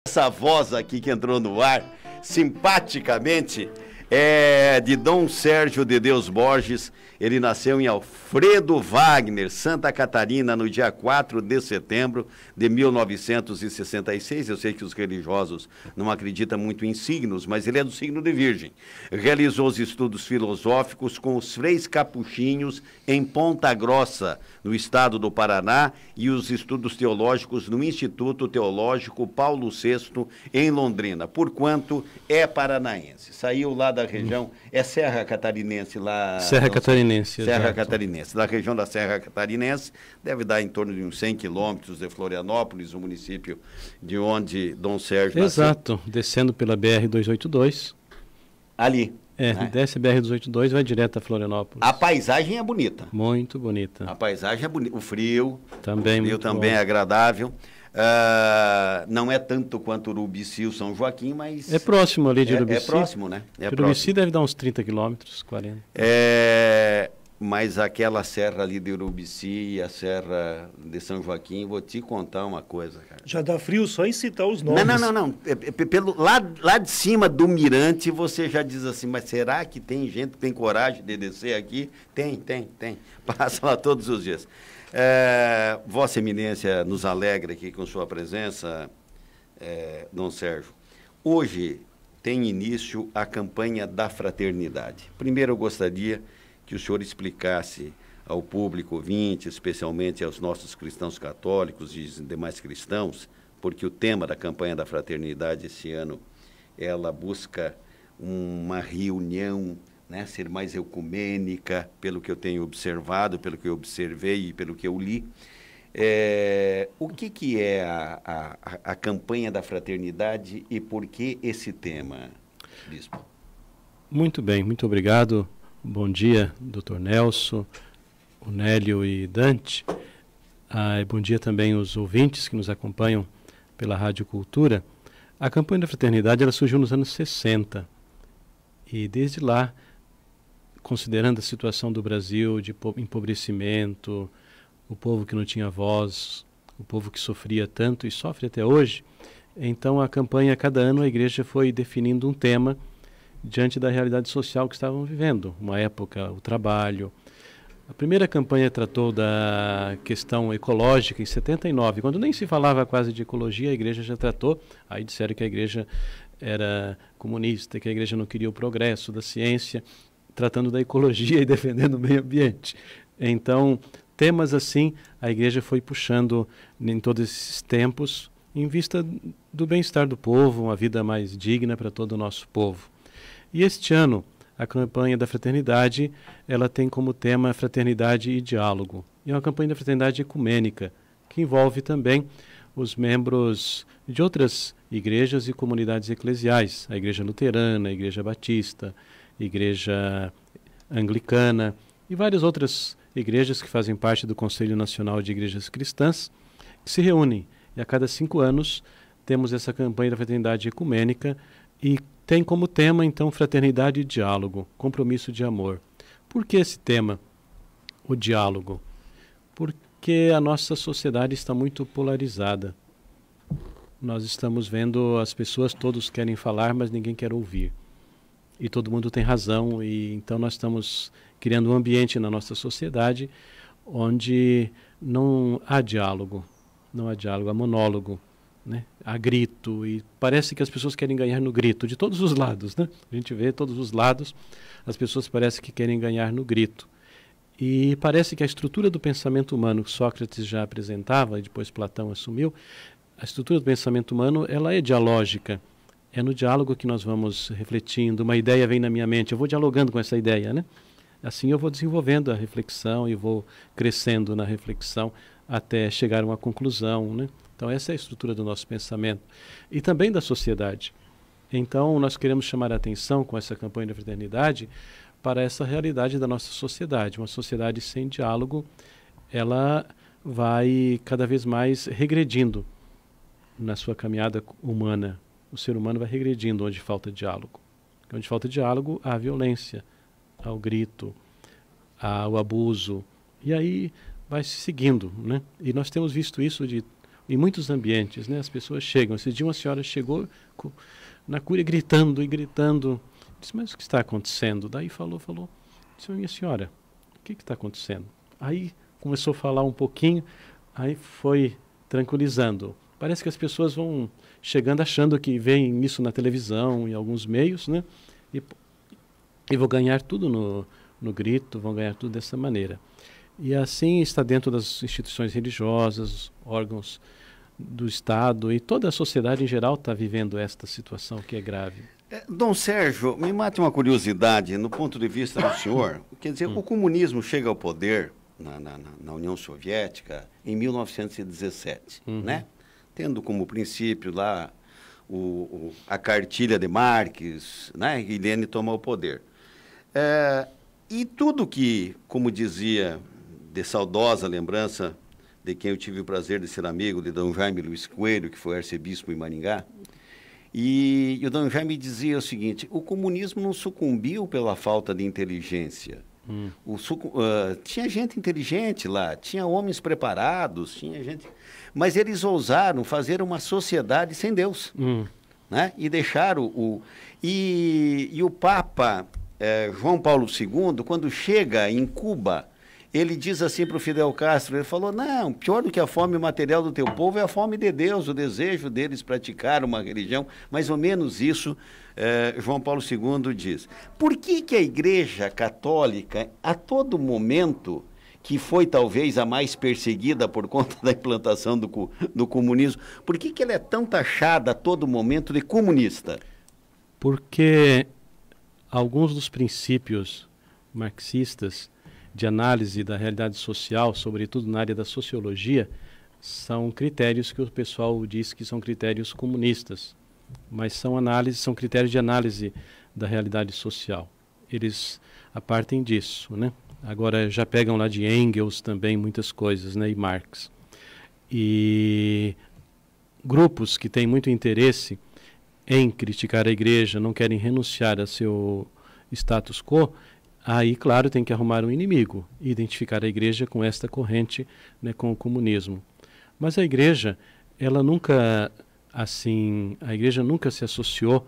Essa voz aqui que entrou no ar, simpaticamente, é de Dom Sérgio de Deus Borges. Ele nasceu em Alfredo Wagner, Santa Catarina, no dia 4 de setembro de 1966. Eu sei que os religiosos não acreditam muito em signos, mas ele é do signo de Virgem. Realizou os estudos filosóficos com os freis capuchinhos em Ponta Grossa, no estado do Paraná, e os estudos teológicos no Instituto Teológico Paulo VI, em Londrina, porquanto é paranaense. Saiu lá da região, é Serra Catarinense lá... Serra Catarinense. Serra Catarinense, da região da Serra Catarinense, deve dar em torno de uns 100 quilômetros de Florianópolis, o município de onde Dom Sérgio nasceu. Exato, descendo pela BR-282. Ali. Desce a BR-282 e vai direto a Florianópolis. A paisagem é bonita. Muito bonita. A paisagem é bonita. O frio também, é agradável. Não é tanto quanto Urubici ou São Joaquim, mas... É próximo ali de Urubici. É próximo, né? Urubici deve dar uns 30 quilômetros, 40. Mas aquela serra ali de Urubici e a serra de São Joaquim, vou te contar uma coisa, cara. Já dá frio só em citar os nomes. Não. Lá de cima do mirante, você já diz assim, mas será que tem gente que tem coragem de descer aqui? Tem. Passa lá todos os dias. Vossa Eminência nos alegra aqui com sua presença, Dom Sérgio. Hoje tem início a campanha da fraternidade. Primeiro eu gostaria que o senhor explicasse ao público ouvinte, especialmente aos nossos cristãos católicos e demais cristãos, porque o tema da campanha da fraternidade esse ano, ela busca uma reunião, né, ser mais ecumênica, pelo que eu tenho observado, pelo que eu observei e pelo que eu li. O que é a campanha da fraternidade e por que esse tema, Bispo? Muito bem, muito obrigado. Bom dia, Dr. Nelson, o Nélio e Dante. Bom dia também aos ouvintes que nos acompanham pela Rádio Cultura. A campanha da fraternidade ela surgiu nos anos 60 e desde lá, considerando a situação do Brasil de empobrecimento, o povo que não tinha voz, o povo que sofria tanto e sofre até hoje, então a campanha, cada ano a igreja foi definindo um tema diante da realidade social que estavam vivendo, uma época, o trabalho. A primeira campanha tratou da questão ecológica em 79, quando nem se falava quase de ecologia, a igreja já tratou, aí disseram que a igreja era comunista, que a igreja não queria o progresso da ciência, tratando da ecologia e defendendo o meio ambiente. Então, temas assim, a igreja foi puxando em todos esses tempos, em vista do bem-estar do povo, uma vida mais digna para todo o nosso povo. E este ano, a campanha da fraternidade, ela tem como tema fraternidade e diálogo. E é uma campanha da fraternidade ecumênica, que envolve também os membros de outras igrejas e comunidades eclesiais, a Igreja Luterana, a Igreja Batista, a Igreja Anglicana e várias outras igrejas que fazem parte do Conselho Nacional de Igrejas Cristãs, que se reúnem. E a cada 5 anos temos essa campanha da fraternidade ecumênica e tem como tema, então, fraternidade e diálogo, compromisso de amor. Por que esse tema, o diálogo? Porque a nossa sociedade está muito polarizada. Nós estamos vendo as pessoas, todos querem falar, mas ninguém quer ouvir. E todo mundo tem razão, e então nós estamos criando um ambiente na nossa sociedade onde não há diálogo, há monólogo. Né? Há grito e parece que as pessoas querem ganhar no grito, de todos os lados, né? A gente vê todos os lados, as pessoas parecem que querem ganhar no grito. E parece que a estrutura do pensamento humano que Sócrates já apresentava, e depois Platão assumiu, a estrutura do pensamento humano ela é dialógica. É no diálogo que nós vamos refletindo, uma ideia vem na minha mente, eu vou dialogando com essa ideia, né? Assim eu vou desenvolvendo a reflexão e vou crescendo na reflexão até chegar a uma conclusão, né? Então essa é a estrutura do nosso pensamento e também da sociedade. Então nós queremos chamar a atenção com essa campanha da fraternidade para essa realidade da nossa sociedade. Uma sociedade sem diálogo, ela vai cada vez mais regredindo na sua caminhada humana. O ser humano vai regredindo onde falta diálogo. Onde falta diálogo, há violência, há o grito, há o abuso. E aí vai se seguindo, né? E nós temos visto isso de em muitos ambientes, né? As pessoas chegam. Esse dia uma senhora chegou na Cúria gritando e gritando. Disse, mas o que está acontecendo? Daí falou. Disse, minha senhora, o que está acontecendo? Aí começou a falar um pouquinho, aí foi tranquilizando. Parece que as pessoas vão chegando achando que veem isso na televisão, em alguns meios, né? E vão ganhar tudo no grito, vão ganhar tudo dessa maneira. E assim está dentro das instituições religiosas, órgãos do Estado, e toda a sociedade em geral está vivendo esta situação que é grave. Dom Sérgio, me mate uma curiosidade, no ponto de vista do senhor. Quer dizer, o comunismo chega ao poder na União Soviética em 1917, né? Tendo como princípio lá a cartilha de Marx, né? E Lenin toma o poder. E tudo que, como dizia, de saudosa lembrança de quem eu tive o prazer de ser amigo, de Dom Jaime Luiz Coelho, que foi arcebispo em Maringá, e o Dom Jaime dizia o seguinte, o comunismo não sucumbiu pela falta de inteligência. Tinha gente inteligente lá, tinha homens preparados, tinha gente... Mas eles ousaram fazer uma sociedade sem Deus, né? E deixaram E o Papa João Paulo II, quando chega em Cuba, ele diz assim para o Fidel Castro, ele falou, não, pior do que a fome material do teu povo é a fome de Deus, o desejo deles praticar uma religião, mais ou menos isso João Paulo II diz. Por que a Igreja Católica, a todo momento, que foi talvez a mais perseguida por conta da implantação do comunismo, por que ela é tão taxada a todo momento de comunista? Porque alguns dos princípios marxistas de análise da realidade social, sobretudo na área da sociologia, são critérios que o pessoal diz que são critérios comunistas, mas são critérios de análise da realidade social. Eles partem disso, né? Agora já pegam lá de Engels também muitas coisas, né? E Marx. E grupos que têm muito interesse em criticar a igreja, não querem renunciar a seu status quo, aí, claro, tem que arrumar um inimigo e identificar a igreja com esta corrente, né, com o comunismo. Mas a igreja, ela nunca, assim, a igreja nunca se associou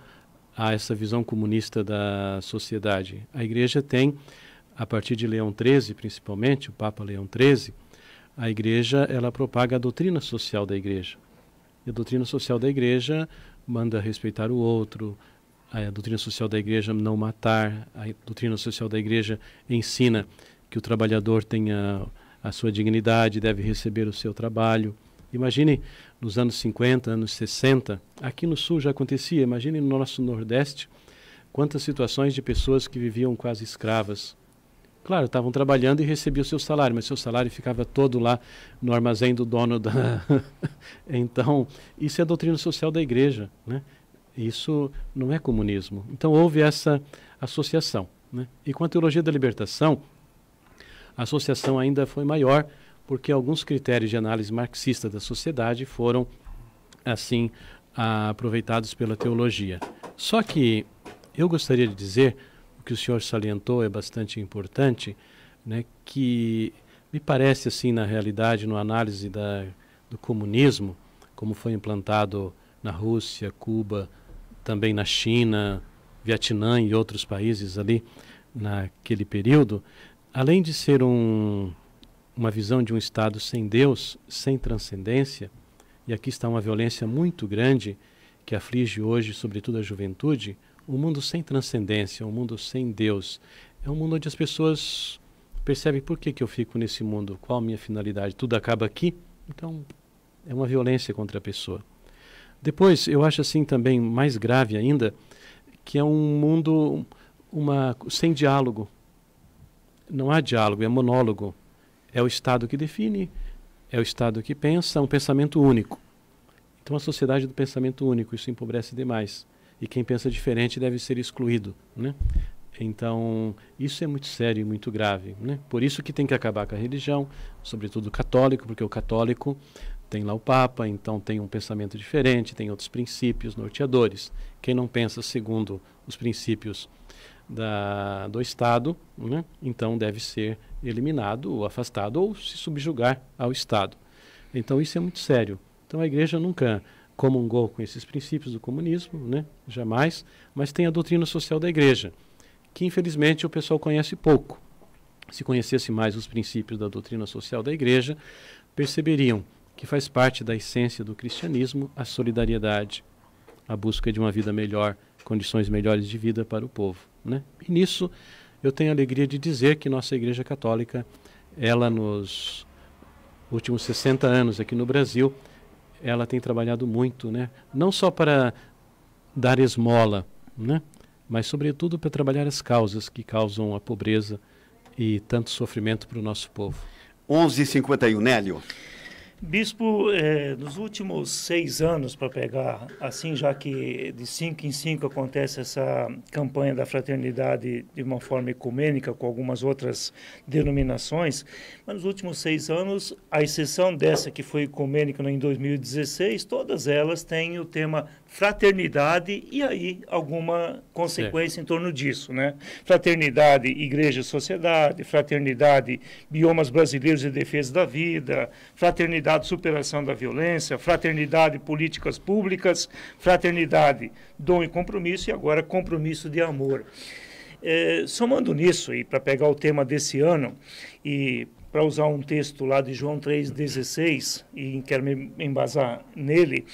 a essa visão comunista da sociedade. A igreja tem, a partir de Leão XIII, principalmente, o Papa Leão XIII, a igreja, ela propaga a doutrina social da igreja. E a doutrina social da igreja manda respeitar o outro, a doutrina social da igreja não matar, a doutrina social da igreja ensina que o trabalhador tenha a sua dignidade, deve receber o seu trabalho. Imagine nos anos 50, anos 60, aqui no Sul já acontecia, imagine no nosso Nordeste, quantas situações de pessoas que viviam quase escravas. Claro, estavam trabalhando e recebiam o seu salário, mas seu salário ficava todo lá no armazém do dono da... Então, isso é a doutrina social da igreja, né? Isso não é comunismo. Então houve essa associação, né? E com a teologia da libertação, a associação ainda foi maior, porque alguns critérios de análise marxista da sociedade foram, assim, aproveitados pela teologia. Só que eu gostaria de dizer, o que o senhor salientou é bastante importante, né, que me parece, assim, na realidade, na análise do comunismo, como foi implantado na Rússia, Cuba, também na China, Vietnã e outros países ali naquele período, além de ser uma visão de um Estado sem Deus, sem transcendência, e aqui está uma violência muito grande que aflige hoje, sobretudo a juventude, um mundo sem transcendência, um mundo sem Deus. É um mundo onde as pessoas percebem por que eu fico nesse mundo, qual a minha finalidade, tudo acaba aqui, então é uma violência contra a pessoa. Depois, eu acho assim também mais grave ainda, que é um mundo sem diálogo. Não há diálogo, é monólogo. É o Estado que define, é o Estado que pensa, um pensamento único. Então, a sociedade do pensamento único, isso empobrece demais. E quem pensa diferente deve ser excluído, né? Então, isso é muito sério e muito grave, né? Por isso que tem que acabar com a religião, sobretudo o católico, porque o católico tem lá o Papa, então tem um pensamento diferente, tem outros princípios norteadores. Quem não pensa segundo os princípios do Estado, né, então deve ser eliminado ou afastado ou se subjugar ao Estado. Então isso é muito sério. Então a igreja nunca comungou com esses princípios do comunismo, né? Jamais, mas tem a doutrina social da igreja, que infelizmente o pessoal conhece pouco. Se conhecesse mais os princípios da doutrina social da igreja, perceberiam que faz parte da essência do cristianismo a solidariedade, a busca de uma vida melhor, condições melhores de vida para o povo, né? E nisso eu tenho a alegria de dizer que nossa Igreja Católica, ela nos últimos 60 anos aqui no Brasil, ela tem trabalhado muito, né? Não só para dar esmola, né? Mas sobretudo para trabalhar as causas que causam a pobreza e tanto sofrimento para o nosso povo. 11h51, Nélio. Bispo, nos últimos 6 anos, para pegar assim, já que de 5 em 5 acontece essa campanha da fraternidade de uma forma ecumênica, com algumas outras denominações, mas nos últimos 6 anos, à exceção dessa que foi ecumênica em 2016, todas elas têm o tema fraternidade e aí alguma consequência em torno disso, né? Fraternidade, igreja e sociedade, fraternidade, biomas brasileiros e defesa da vida, fraternidade, superação da violência, fraternidade, políticas públicas, fraternidade, dom e compromisso e agora compromisso de amor. Somando nisso, e para pegar o tema desse ano, e para usar um texto lá de João 3,16, e quero me embasar nele,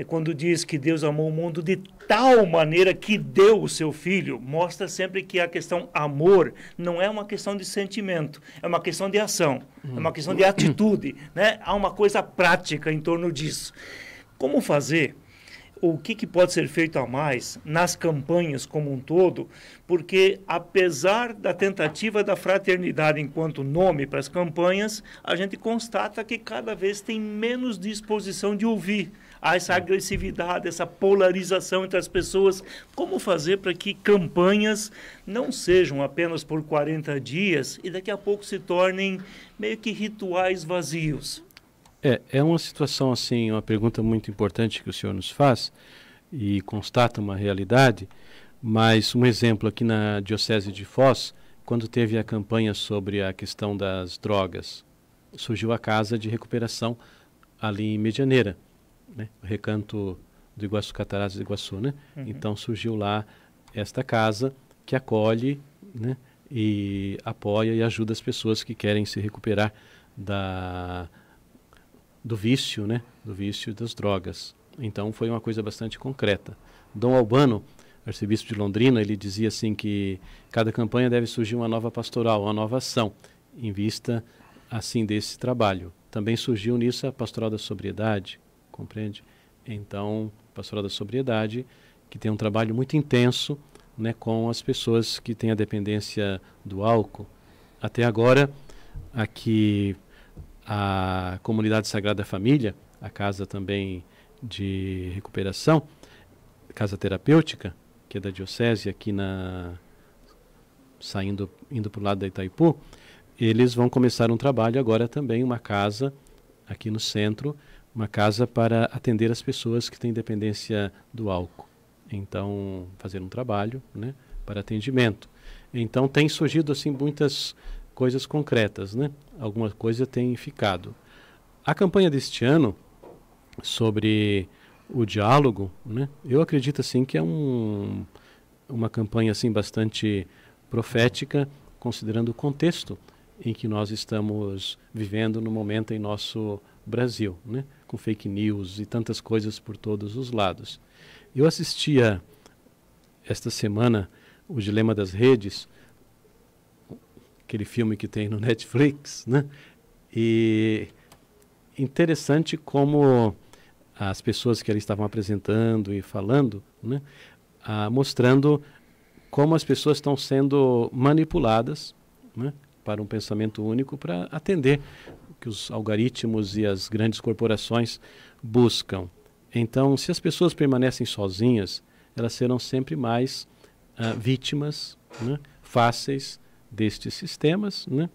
quando diz que Deus amou o mundo de tal maneira que deu o seu Filho, mostra sempre que a questão amor não é uma questão de sentimento, é uma questão de ação, é uma questão de atitude, né? Há uma coisa prática em torno disso. Como fazer? O que pode ser feito a mais nas campanhas como um todo, porque apesar da tentativa da fraternidade enquanto nome para as campanhas, a gente constata que cada vez tem menos disposição de ouvir. Há essa agressividade, essa polarização entre as pessoas. Como fazer para que campanhas não sejam apenas por 40 dias e daqui a pouco se tornem meio que rituais vazios? É uma situação assim, uma pergunta muito importante que o senhor nos faz e constata uma realidade, mas um exemplo aqui na Diocese de Foz, quando teve a campanha sobre a questão das drogas, surgiu a Casa de Recuperação ali em Medianeira, né? O Recanto do Iguaçu, Cataratas do Iguaçu, né? Uhum. Então surgiu lá esta casa que acolhe, né? E apoia e ajuda as pessoas que querem se recuperar do vício, né? Do vício das drogas. Então foi uma coisa bastante concreta. Dom Albano, arcebispo de Londrina, ele dizia assim que cada campanha deve surgir uma nova pastoral, uma nova ação, em vista assim desse trabalho. Também surgiu nisso a pastoral da sobriedade, compreende? Então, pastoral da sobriedade, que tem um trabalho muito intenso, né, com as pessoas que têm a dependência do álcool. Até agora, aqui a Comunidade Sagrada Família, a casa também de recuperação, casa terapêutica, que é da Diocese, aqui indo para o lado da Itaipu, eles vão começar um trabalho agora também, uma casa aqui no centro, uma casa para atender as pessoas que têm dependência do álcool. Então, fazer um trabalho, né, para atendimento. Então, tem surgido assim muitas coisas concretas, né? Alguma coisa tem ficado. A campanha deste ano sobre o diálogo, né? Eu acredito assim que é uma campanha assim bastante profética, considerando o contexto em que nós estamos vivendo no momento em nosso Brasil, né? Com fake news e tantas coisas por todos os lados. Eu assistia esta semana o Dilema das Redes, aquele filme que tem no Netflix, né? E interessante como as pessoas que ali estavam apresentando e falando, né? Mostrando como as pessoas estão sendo manipuladas, né? Para um pensamento único, para atender o que os algoritmos e as grandes corporações buscam. Então, se as pessoas permanecem sozinhas, elas serão sempre mais vítimas, né? Fáceis destes sistemas, né?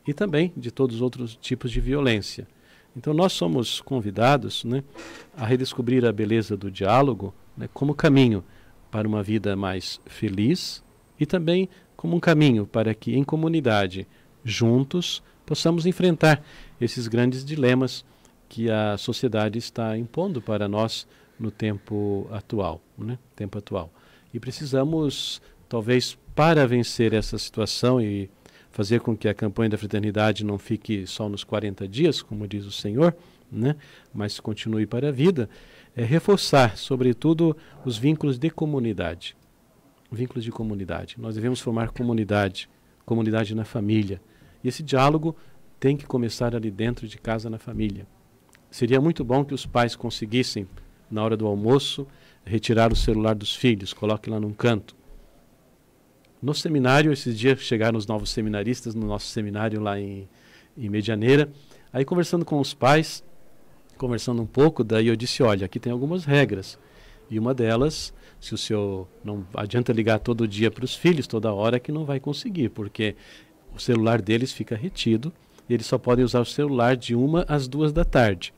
E também de todos os outros tipos de violência. Então nós somos convidados, né, a redescobrir a beleza do diálogo, né, como caminho para uma vida mais feliz e também como um caminho para que em comunidade, juntos, possamos enfrentar esses grandes dilemas que a sociedade está impondo para nós no tempo atual, né? Tempo atual. E precisamos, talvez, para vencer essa situação e fazer com que a campanha da fraternidade não fique só nos 40 dias, como diz o Senhor, né? Mas continue para a vida, reforçar, sobretudo, os vínculos de comunidade. Vínculos de comunidade. Nós devemos formar comunidade, comunidade na família. E esse diálogo tem que começar ali dentro de casa, na família. Seria muito bom que os pais conseguissem, na hora do almoço, retirar o celular dos filhos, coloque lá num canto. No seminário, esses dias chegaram os novos seminaristas no nosso seminário lá em Medianeira. Aí conversando com os pais, conversando um pouco, daí eu disse, olha, aqui tem algumas regras. E uma delas, se o senhor não adianta ligar todo dia para os filhos, toda hora, que não vai conseguir, porque o celular deles fica retido e eles só podem usar o celular de 1 às 2 da tarde.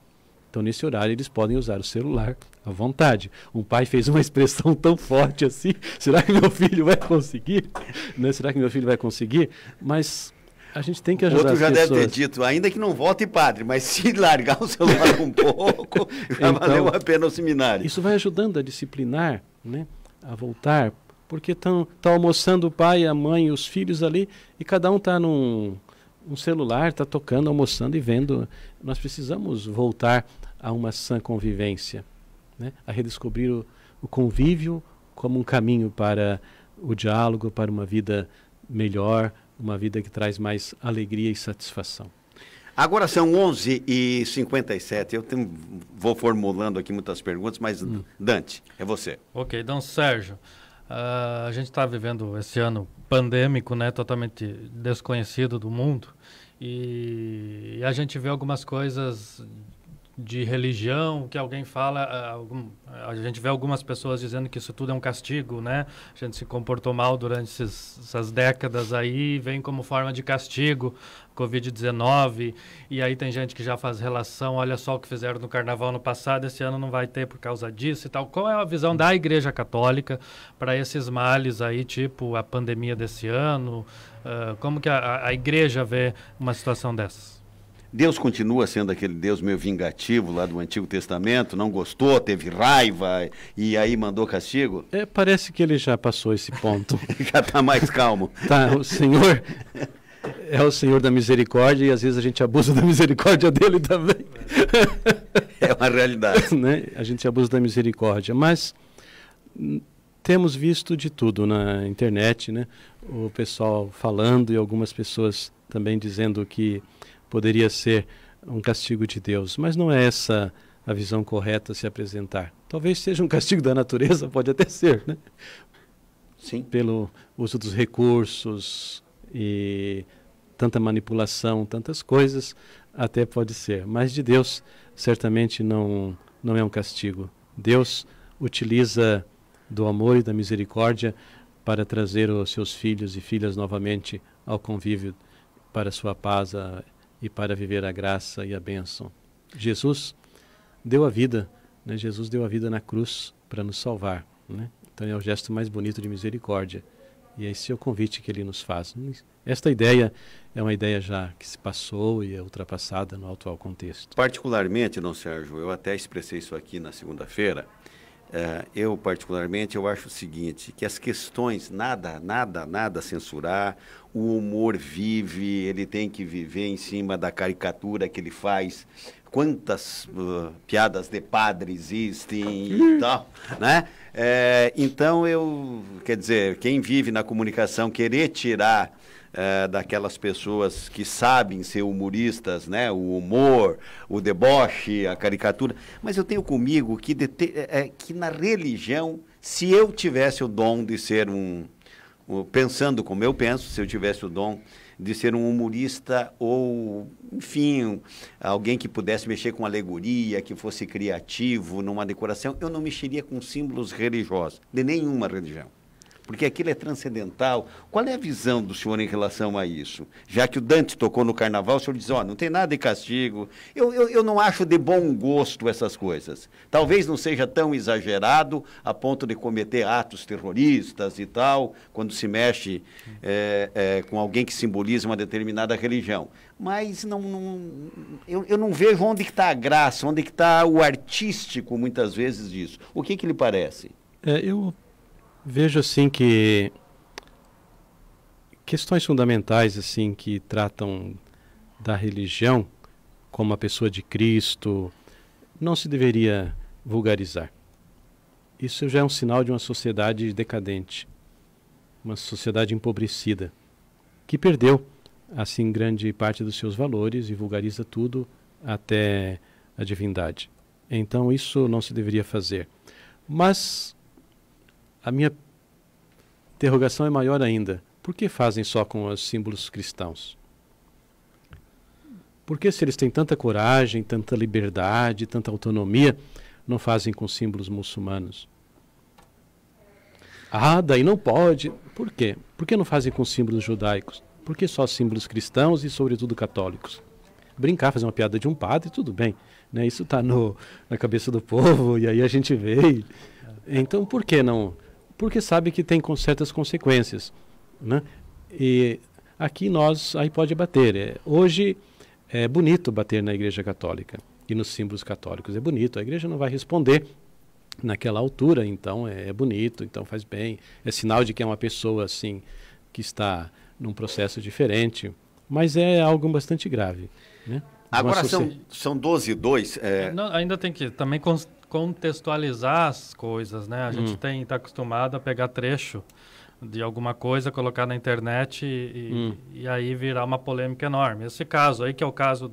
Então, nesse horário, eles podem usar o celular à vontade. Um pai fez uma expressão tão forte assim, será que meu filho vai conseguir? Né? Será que meu filho vai conseguir? Mas a gente tem que ajudar as pessoas. Outro já deve ter dito, ainda que não volte padre, mas se largar o celular um pouco, já então, valeu a pena o seminário. Isso vai ajudando a disciplinar, né? A voltar, porque tá almoçando o pai, a mãe e os filhos ali, e cada um está num celular, está tocando, almoçando e vendo. Nós precisamos voltar a uma sã convivência, né? A redescobrir o convívio como um caminho para o diálogo, para uma vida melhor, uma vida que traz mais alegria e satisfação. Agora são 11h57, vou formulando aqui muitas perguntas, mas Dante, é você. Ok, então Sérgio, a gente está vivendo esse ano pandêmico, né, totalmente desconhecido do mundo, e a gente vê algumas coisas de religião que alguém fala, a gente vê algumas pessoas dizendo que isso tudo é um castigo, né? A gente se comportou mal durante essas décadas aí, vem como forma de castigo, Covid-19, e aí tem gente que já faz relação, olha só o que fizeram no Carnaval no passado, esse ano não vai ter por causa disso e tal. Qual é a visão da Igreja Católica para esses males aí, tipo a pandemia desse ano? Como que a Igreja vê uma situação dessas? Deus continua sendo aquele Deus meio vingativo lá do Antigo Testamento, não gostou, teve raiva e aí mandou castigo? Parece que ele já passou esse ponto. Já está mais calmo. Tá, o Senhor é o Senhor da misericórdia e às vezes a gente abusa da misericórdia dele também. É uma realidade. Né? A gente abusa da misericórdia, mas temos visto de tudo na internet, né? O pessoal falando e algumas pessoas também dizendo que poderia ser um castigo de Deus, mas não é essa a visão correta a se apresentar. Talvez seja um castigo da natureza, pode até ser, né? Sim. Pelo uso dos recursos e tanta manipulação, tantas coisas, até pode ser. Mas de Deus, certamente não é um castigo. Deus utiliza do amor e da misericórdia para trazer os seus filhos e filhas novamente ao convívio para a sua paz e para viver a graça e a bênção. Jesus deu a vida, né? Jesus deu a vida na cruz para nos salvar, né? Então é o gesto mais bonito de misericórdia. E esse é o convite que ele nos faz. Esta ideia é uma ideia já que se passou e é ultrapassada no atual contexto. Particularmente, Dom Sérgio, eu até expressei isso aqui na segunda-feira, eu acho o seguinte, que as questões, nada censurar, o humor vive, ele tem que viver em cima da caricatura que ele faz, quantas piadas de padre existem e tal, né? Então, quer dizer, quem vive na comunicação querer tirar daquelas pessoas que sabem ser humoristas, né? O humor, o deboche, a caricatura. Mas eu tenho comigo que na religião, se eu tivesse o dom de ser pensando como eu penso, se eu tivesse o dom de ser um humorista ou, enfim, alguém que pudesse mexer com alegoria, que fosse criativo numa decoração, eu não mexeria com símbolos religiosos, de nenhuma religião. porque aquilo é transcendental. Qual é a visão do senhor em relação a isso? Já que o Dante tocou no carnaval, o senhor diz, não tem nada de castigo. Eu não acho de bom gosto essas coisas. Talvez não seja tão exagerado a ponto de cometer atos terroristas e tal, quando se mexe com alguém que simboliza uma determinada religião. Mas eu não vejo onde que está a graça, onde que está o artístico, muitas vezes, disso. O que lhe parece? Eu vejo assim que questões fundamentais assim que tratam da religião como a pessoa de Cristo não se deveria vulgarizar. Isso já é um sinal de uma sociedade decadente, uma sociedade empobrecida, que perdeu assim grande parte dos seus valores e vulgariza tudo até a divindade. Então isso não se deveria fazer. Mas a minha interrogação é maior ainda. Por que fazem só com os símbolos cristãos? Por que, se eles têm tanta coragem, tanta liberdade, tanta autonomia, não fazem com símbolos muçulmanos? Daí não pode. Por quê? Por que não fazem com símbolos judaicos? Por que só símbolos cristãos e, sobretudo, católicos? Brincar, fazer uma piada de um padre, tudo bem, né? Isso está na cabeça do povo e aí a gente vê. Então, por que não? Porque sabe que tem certas consequências, né? E aqui aí pode bater. Hoje é bonito bater na Igreja Católica e nos símbolos católicos. É bonito, a Igreja não vai responder naquela altura, então é bonito, então faz bem. É sinal de que é uma pessoa assim que está num processo diferente, mas é algo bastante grave, né? Agora são 12:02. Ainda tem que também contextualizar as coisas, né? A gente está acostumado a pegar trecho de alguma coisa, colocar na internet e aí virar uma polêmica enorme. Esse caso aí, que é o caso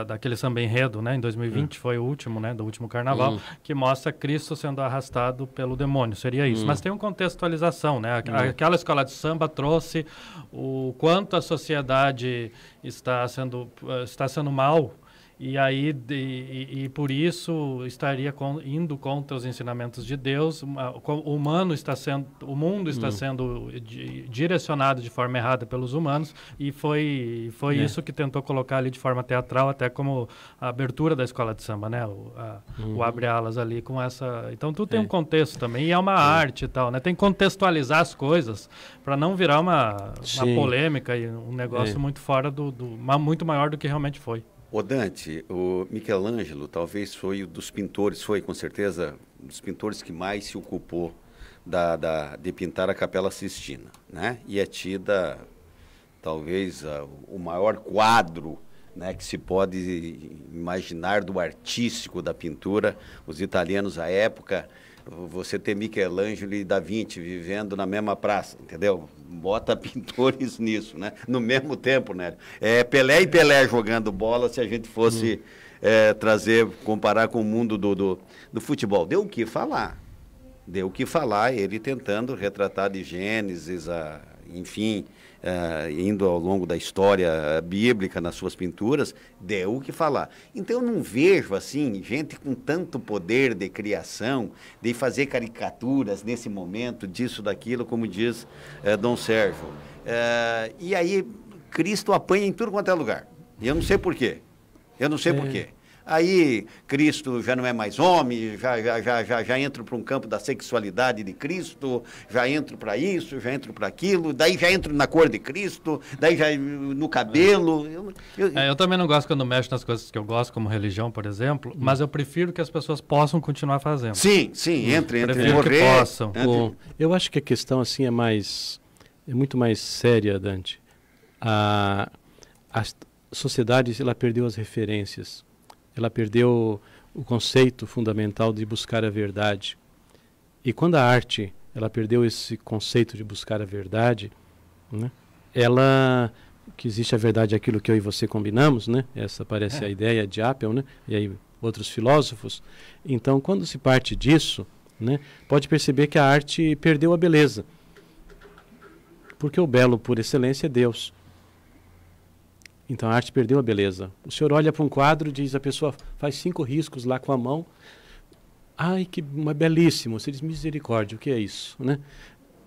daquele samba enredo, né? Em 2020 foi o último, né? Do último carnaval, que mostra Cristo sendo arrastado pelo demônio. Seria isso. Mas tem uma contextualização, né? Aquela escola de samba trouxe o quanto a sociedade está sendo mal. E aí, por isso, estaria indo contra os ensinamentos de Deus. O mundo está sendo direcionado de forma errada pelos humanos, e foi isso que tentou colocar ali de forma teatral, até como a abertura da escola de samba, né? O abre alas ali com essa... Então, tudo tem um contexto também, e é uma arte e tal, né? Tem que contextualizar as coisas para não virar uma polêmica e um negócio muito fora muito maior do que realmente foi. O Dante, o Michelangelo talvez foi dos pintores, com certeza, dos pintores que mais se ocupou de pintar a Capela Sistina, né? E é tida, talvez, o maior quadro, né, que se pode imaginar do artístico da pintura. Os italianos, à época, você ter Michelangelo e Da Vinci vivendo na mesma praça, entendeu? Bota pintores nisso, né? No mesmo tempo, né? Pelé e Pelé jogando bola, se a gente fosse comparar com o mundo do futebol. Deu o que falar. Deu o que falar, ele tentando retratar de Gênesis, enfim, indo ao longo da história bíblica nas suas pinturas, deu o que falar. Então eu não vejo assim gente com tanto poder de criação, de fazer caricaturas nesse momento, disso, daquilo, como diz Dom Sérgio. E aí Cristo apanha em tudo quanto é lugar. E eu não sei por quê. Aí Cristo já não é mais homem, já entro para um campo da sexualidade de Cristo, já entro para isso, já entro para aquilo, daí já entro na cor de Cristo, daí já no cabelo. Eu também não gosto quando mexo nas coisas que eu gosto, como religião, por exemplo, mas eu prefiro que as pessoas possam continuar fazendo. Sim, entre morrer, que possam. Eu acho que a questão assim é muito mais séria, Dante. A sociedade, ela perdeu as referências. Ela perdeu o conceito fundamental de buscar a verdade. E quando a arte ela perdeu esse conceito de buscar a verdade, né, que existe a verdade, aquilo que eu e você combinamos, né? Essa parece a ideia de Apple, né? E aí outros filósofos. Então, quando se parte disso, né, pode perceber que a arte perdeu a beleza. Porque o belo, por excelência, é Deus. Então a arte perdeu a beleza. O senhor olha para um quadro e diz, a pessoa faz 5 riscos lá com a mão. Ai, belíssimo. Você diz, misericórdia, o que é isso, né?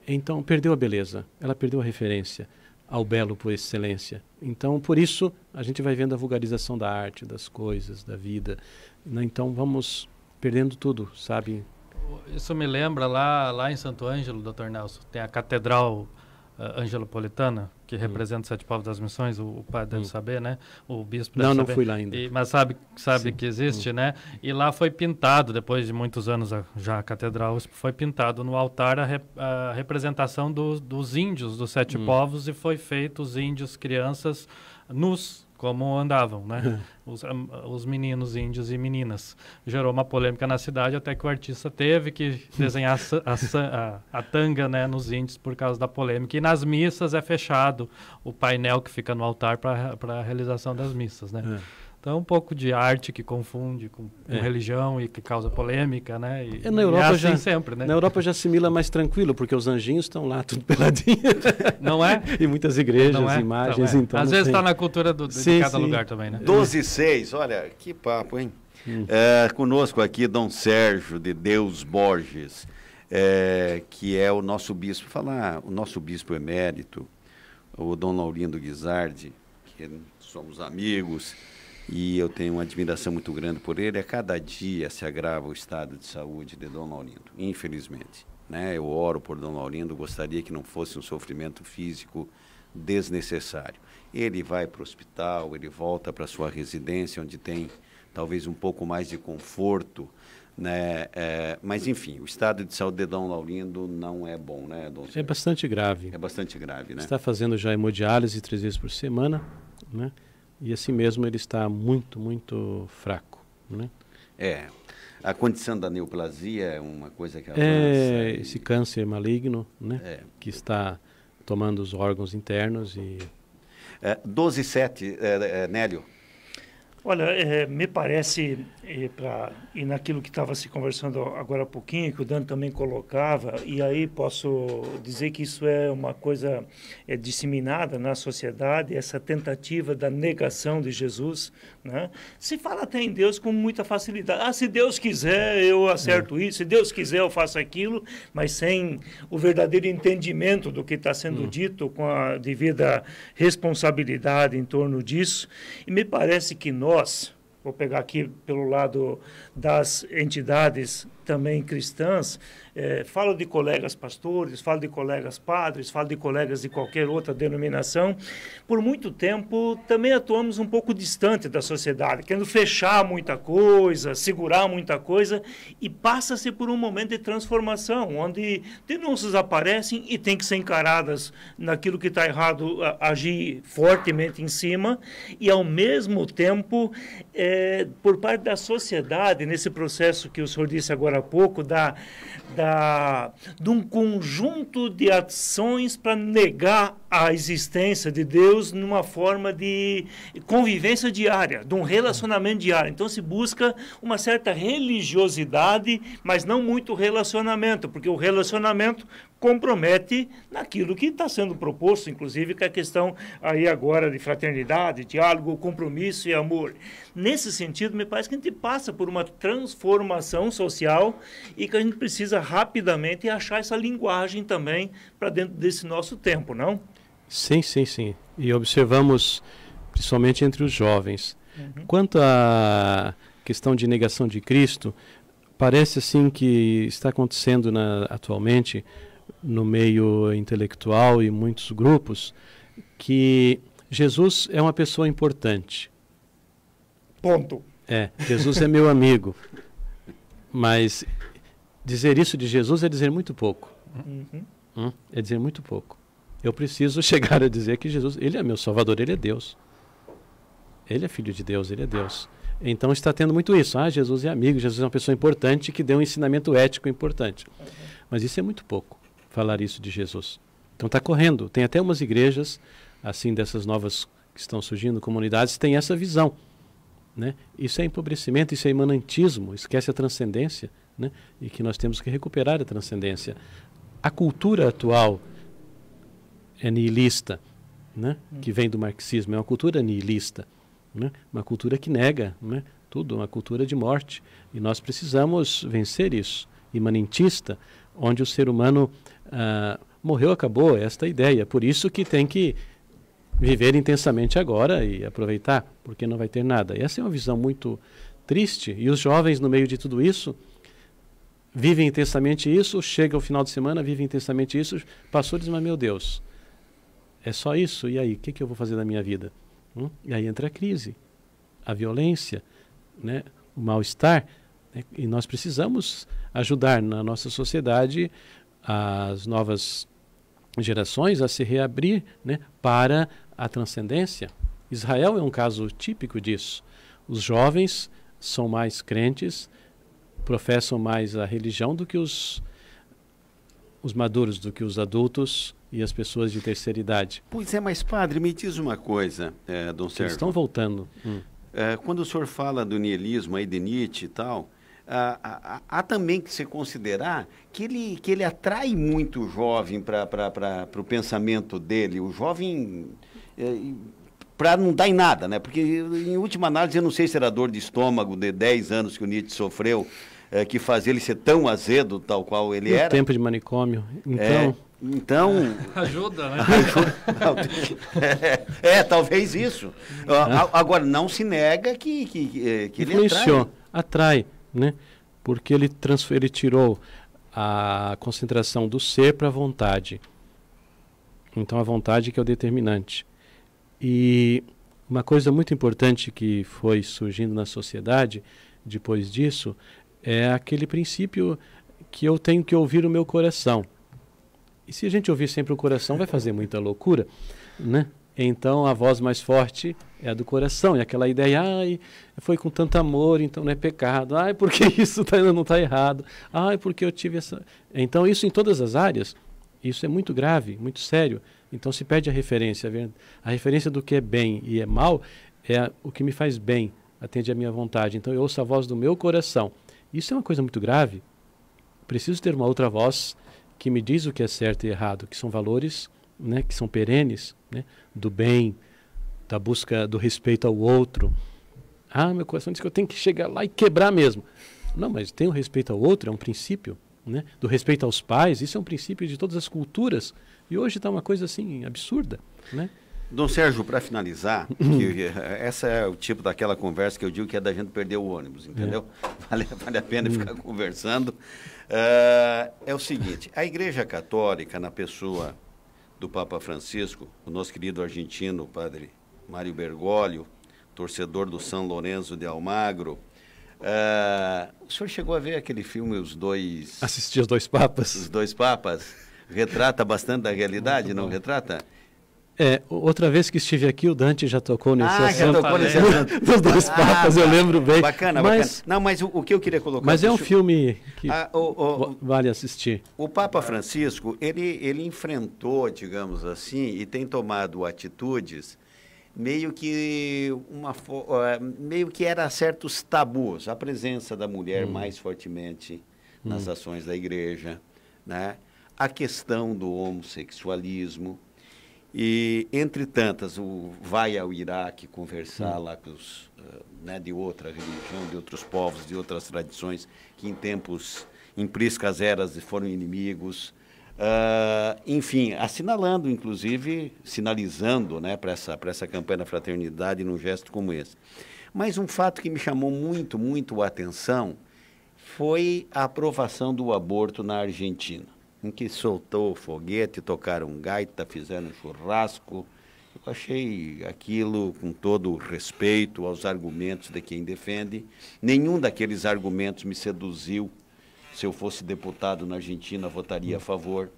Então, perdeu a beleza, ela perdeu a referência ao belo por excelência. Então, por isso, a gente vai vendo a vulgarização da arte, das coisas, da vida. Né? Então, vamos perdendo tudo, sabe? Isso me lembra lá em Santo Ângelo, Dr. Nelson, tem a Catedral Angelopolitana, que representa os 7 povos das missões, o padre deve saber, né? O bispo deve saber. Não fui lá ainda. Mas sabe que existe, né? E lá foi pintado, depois de muitos anos já a catedral, foi pintado no altar a representação dos índios, dos 7 povos, e foi feito os índios, crianças, nus, como andavam, né? Os meninos índios e meninas. Gerou uma polêmica na cidade, até que o artista teve que desenhar a tanga, né, nos índios por causa da polêmica. E nas missas é fechado o painel que fica no altar para a realização das missas, né? Então, um pouco de arte que confunde com religião e que causa polêmica, né? E, na Europa assim já, sempre, né? Na Europa já assimila mais tranquilo, porque os anjinhos estão lá tudo peladinho. Não é? E muitas igrejas, imagens. Não é. Então, às vezes está na cultura de cada lugar também, né? 12:06, olha, que papo, hein? Conosco aqui, Dom Sérgio de Deus Borges, que é o nosso bispo. O nosso bispo emérito, o Dom Laurindo Guizardi, que somos amigos, e eu tenho uma admiração muito grande por ele. A cada dia se agrava o estado de saúde de Dom Laurindo, infelizmente. Né? Eu oro por Dom Laurindo, gostaria que não fosse um sofrimento físico desnecessário. Ele vai para o hospital, ele volta para sua residência, onde tem talvez um pouco mais de conforto, né? Mas, enfim, o estado de saúde de Dom Laurindo não é bom, né, Dom Sérgio? É bastante grave. É bastante grave, né? Está fazendo já hemodiálise 3 vezes por semana, né? E assim mesmo ele está muito, muito fraco, né? A condição da neoplasia é uma coisa que avança. Esse câncer maligno, né? Que está tomando os órgãos internos e... 12:07, Nélio. Olha, me parece, e naquilo que estava se conversando agora há pouquinho, que o Dan também colocava, e aí posso dizer que isso é uma coisa disseminada na sociedade, essa tentativa da negação de Jesus, né? Se fala até em Deus com muita facilidade. Se Deus quiser, eu acerto isso, se Deus quiser, eu faço aquilo, mas sem o verdadeiro entendimento do que está sendo dito, com a devida responsabilidade em torno disso. E me parece que nós, vou pegar aqui pelo lado das entidades também cristãs, falo de colegas pastores, falo de colegas padres, falo de colegas de qualquer outra denominação. Por muito tempo também atuamos um pouco distante da sociedade, querendo fechar muita coisa, segurar muita coisa, e passa-se por um momento de transformação, onde denúncias aparecem e tem que ser encaradas naquilo que está errado, agir fortemente em cima, e ao mesmo tempo, por parte da sociedade, nesse processo que o senhor disse agora há pouco, de um conjunto de ações para negar a existência de Deus numa forma de convivência diária, de um relacionamento diário. Então se busca uma certa religiosidade, mas não muito relacionamento, porque o relacionamento compromete naquilo que está sendo proposto, inclusive com a questão aí agora de fraternidade, diálogo, compromisso e amor. Nesse sentido, me parece que a gente passa por uma transformação social e que a gente precisa rapidamente achar essa linguagem também para dentro desse nosso tempo, não? Sim. E observamos, principalmente entre os jovens. Quanto à questão de negação de Cristo, parece assim que está acontecendo atualmente no meio intelectual e muitos grupos, que Jesus é uma pessoa importante. Ponto. Jesus é meu amigo. Mas dizer isso de Jesus é dizer muito pouco. É dizer muito pouco. Eu preciso chegar a dizer que Jesus, ele é meu Salvador, ele é Deus. Ele é filho de Deus, ele é Deus. Então está tendo muito isso. Jesus é amigo, Jesus é uma pessoa importante que deu um ensinamento ético importante. Mas isso é muito pouco, falar isso de Jesus. Então está correndo. Tem até umas igrejas, assim, dessas novas que estão surgindo, comunidades, tem essa visão. Né? Isso é empobrecimento, isso é imanentismo, esquece a transcendência, né? E que nós temos que recuperar a transcendência. A cultura atual é nihilista, né? Que vem do marxismo, é uma cultura nihilista, né? Uma cultura que nega, né? Tudo, uma cultura de morte. E nós precisamos vencer isso. Imanentista, onde o ser humano morreu, acabou, esta é a ideia. Por isso que tem que viver intensamente agora e aproveitar, porque não vai ter nada. Essa é uma visão muito triste, e os jovens, no meio de tudo isso, vivem intensamente isso, chega o final de semana, vivem intensamente isso, passou e diz, mas meu Deus, é só isso? E aí, o que eu vou fazer da minha vida? E aí entra a crise, a violência, né, o mal-estar, né, e nós precisamos ajudar na nossa sociedade as novas gerações a se reabrir, né, para a transcendência. Israel é um caso típico disso. Os jovens são mais crentes, professam mais a religião do que os maduros, do que os adultos e as pessoas de terceira idade. Pois é, mas padre, me diz uma coisa, Dom Sérgio. Eles estão voltando. Quando o senhor fala do niilismo aí de Nietzsche e tal, há também que se considerar que ele atrai muito o jovem para o pensamento dele. O jovem... para não dar em nada, né? Porque, em última análise, eu não sei se era dor de estômago de 10 anos que o Nietzsche sofreu, que fazia ele ser tão azedo, tal qual ele era. Tempo de manicômio. Então... Ajuda, né? Talvez isso. Agora, não se nega que ele atrai, né? Porque ele tirou a concentração do ser para a vontade. Então, a vontade que é o determinante. E uma coisa muito importante que foi surgindo na sociedade depois disso é aquele princípio que eu tenho que ouvir o meu coração. E se a gente ouvir sempre o coração, vai fazer muita loucura, né? Então a voz mais forte é a do coração, e aquela ideia, foi com tanto amor, então não é pecado, porque isso não está errado, porque eu tive essa... Então isso em todas as áreas, isso é muito grave, muito sério. Então se perde a referência. A referência do que é bem e é mal é o que me faz bem, atende à minha vontade. Então eu ouço a voz do meu coração. Isso é uma coisa muito grave. Preciso ter uma outra voz que me diz o que é certo e errado, que são valores, né, que são perenes, né, do bem, da busca do respeito ao outro. Meu coração diz que eu tenho que chegar lá e quebrar mesmo. Não, mas tem o respeito ao outro, é um princípio, né, do respeito aos pais, isso é um princípio de todas as culturas. E hoje está uma coisa assim absurda, né? Dom Sérgio, para finalizar, essa é o tipo daquela conversa que eu digo que é da gente perder o ônibus, entendeu? Vale a pena ficar conversando. É o seguinte, a Igreja Católica, na pessoa do Papa Francisco, o nosso querido argentino, o padre Mário Bergoglio, torcedor do São Lourenço de Almagro, o senhor chegou a ver aquele filme Assisti Os Dois Papas? Os Dois Papas. Retrata bastante da realidade, não retrata? Outra vez que estive aqui, o Dante já tocou nesse assunto. Já tocou nesse assunto. Dos Dois Papas, eu lembro bem. Bacana. Não, mas o que eu queria colocar... Mas é um filme que vale assistir. O Papa Francisco, ele enfrentou, digamos assim, e tem tomado atitudes meio que era certos tabus. A presença da mulher mais fortemente nas ações da igreja, né? A questão do homossexualismo, e, entre tantas, vai ao Iraque conversar lá com os de outra religião, de outros povos, de outras tradições, que em priscas eras foram inimigos. Enfim, assinalando, inclusive, sinalizando, né, para essa campanha da fraternidade num gesto como esse. Mas um fato que me chamou muito, muito a atenção foi a aprovação do aborto na Argentina, em que soltou foguete, tocaram gaita, fizeram churrasco. Eu achei aquilo com todo o respeito aos argumentos de quem defende. Nenhum daqueles argumentos me seduziu. Se eu fosse deputado na Argentina, votaria a favor.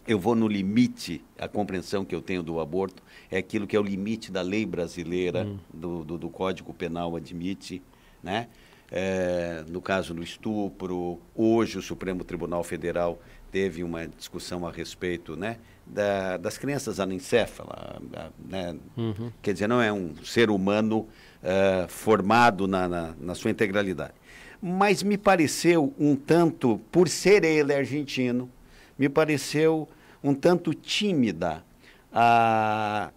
Eu vou no limite, a compreensão que eu tenho do aborto é aquilo que é o limite da lei brasileira, do Código Penal admite, né? No caso do estupro, hoje o Supremo Tribunal Federal teve uma discussão a respeito, né, das crianças anencéfalas, né? Quer dizer, não é um ser humano formado na sua integralidade. Mas me pareceu um tanto, por ser ele argentino, me pareceu um tanto tímida a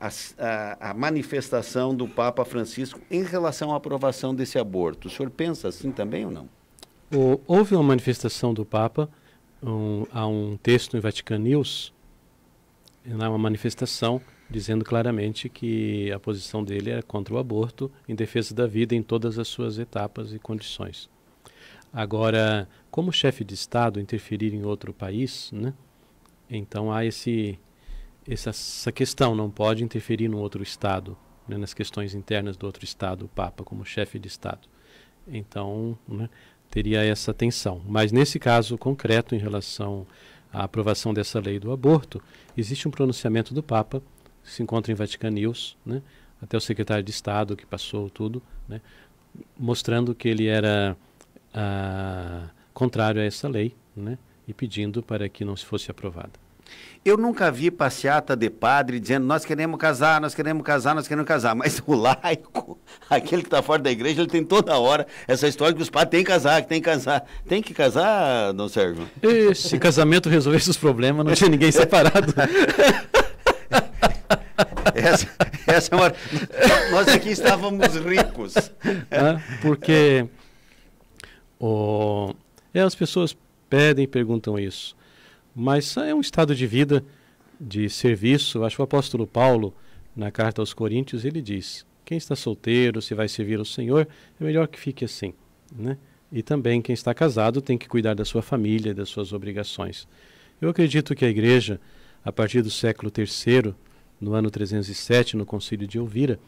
manifestação do Papa Francisco em relação à aprovação desse aborto. O senhor pensa assim também ou não? Houve uma manifestação do Papa, há um texto em Vatican News, uma manifestação dizendo claramente que a posição dele é contra o aborto, em defesa da vida em todas as suas etapas e condições. Agora, como chefe de Estado interferir em outro país, né? Então há essa questão, não pode interferir no outro Estado, né, nas questões internas do outro Estado, o Papa, como chefe de Estado. Então, né, teria essa tensão. Mas nesse caso concreto, em relação à aprovação dessa lei do aborto, existe um pronunciamento do Papa, que se encontra em Vatican News, né, até o secretário de Estado que passou tudo, né, mostrando que ele era contrário a essa lei, né, e pedindo para que não se fosse aprovada. Eu nunca vi passeata de padre dizendo nós queremos casar, nós queremos casar, nós queremos casar. Mas o laico, aquele que está fora da igreja, ele tem toda hora essa história que os padres têm que casar, que tem que casar. Tem que casar, Dom Sérgio? E se casamento resolvesse os problemas, não tinha ninguém separado. Essa é uma... Nós aqui estávamos ricos. Porque as pessoas pedem e perguntam isso. Mas é um estado de vida, de serviço. Acho que o apóstolo Paulo, na carta aos Coríntios, ele diz: quem está solteiro, se vai servir ao Senhor, é melhor que fique assim, né? E também quem está casado tem que cuidar da sua família e das suas obrigações. Eu acredito que a igreja, a partir do século III, no ano 307, no Concílio de Elvira,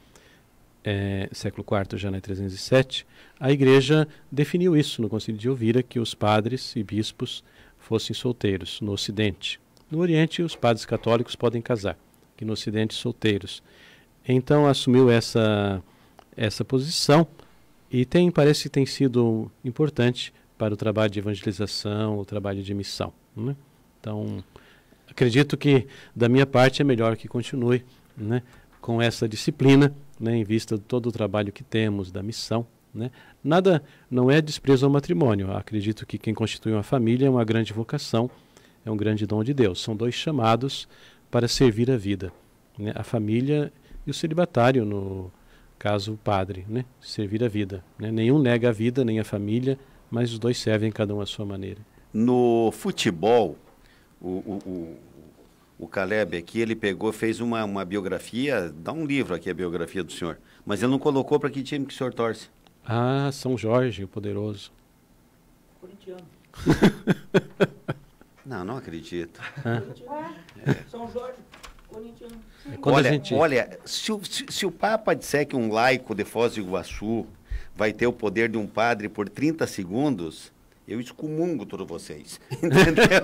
século IV já, né, 307, a igreja definiu isso no Concílio de Elvira, que os padres e bispos fossem solteiros no Ocidente. No Oriente, os padres católicos podem casar, que no Ocidente, solteiros. Então, assumiu essa posição e parece que tem sido importante para o trabalho de evangelização, o trabalho de missão, né? Então, acredito que, da minha parte, é melhor que continue, né, com essa disciplina, né, em vista de todo o trabalho que temos da missão, né? Nada, não é desprezo ao matrimônio. Acredito que quem constitui uma família é uma grande vocação, é um grande dom de Deus. São dois chamados para servir a vida, né? A família e o celibatário, no caso o padre, né? Servir a vida, né? Nenhum nega a vida, nem a família, mas os dois servem cada um à sua maneira. No futebol, o Caleb aqui, ele fez uma biografia, dá um livro aqui, a biografia do senhor, mas ele não colocou para que time que o senhor torce. São Jorge, o poderoso. Corintiano. Não acredito. São Jorge, corintiano. Olha, se o Papa disser que um laico de Foz do Iguaçu vai ter o poder de um padre por 30 segundos, eu excomungo todos vocês. Entendeu?